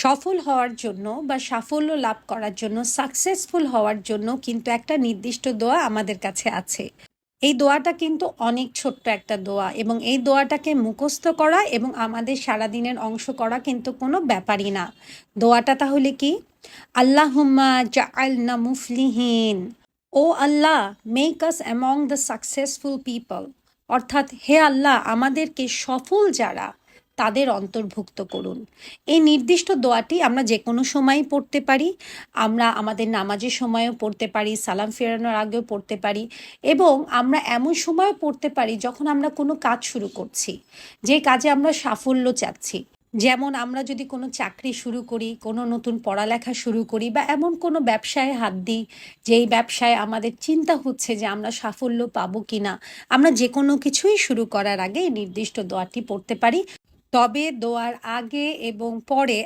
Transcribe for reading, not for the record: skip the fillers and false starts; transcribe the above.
সফল হওয়ার জন্য বা সাফল্য লাভ করার জন্য সাকসেসফুল হওয়ার জন্য কিন্তু একটা নির্দিষ্ট দোয়া আমাদের কাছে আছে। এই দোয়াটা কিন্তু অনেক ছোট্ট একটা দোয়া এবং এই দোয়াটাকে মুখস্থ করা এবং আমাদের সারাদিনের অংশ করা কিন্তু কোনো ব্যাপারই না। দোয়াটা তাহলে কি? আল্লাহুম্মা জাআলনা মুফলিহিন। O Allah, make us among the successful people. অর্থাৎ হে আল্লাহ, আমাদেরকে সফল যারা তাদের অন্তর্ভুক্ত করুন। এই নির্দিষ্ট দোয়াটি আমরা যে কোনো সময়ই পড়তে পারি। আমরা আমাদের নামাজের সময়ও পড়তে পারি, সালাম ফেরানোর আগেও পড়তে পারি এবং আমরা এমন সময়ও পড়তে পারি যখন আমরা কোনো কাজ শুরু করছি, যে কাজে আমরা সাফল্য চাচ্ছি। যেমন আমরা যদি কোনো চাকরি শুরু করি, কোনো নতুন পড়ালেখা শুরু করি বা এমন কোনো ব্যবসায় হাত দিই, যেই ব্যবসায় আমাদের চিন্তা হচ্ছে যে আমরা সাফল্য পাবো কিনা, আমরা যে কোনো কিছুই শুরু করার আগে এই নির্দিষ্ট দোয়াটি পড়তে পারি। তবে দোয়ার আগে এবং পরে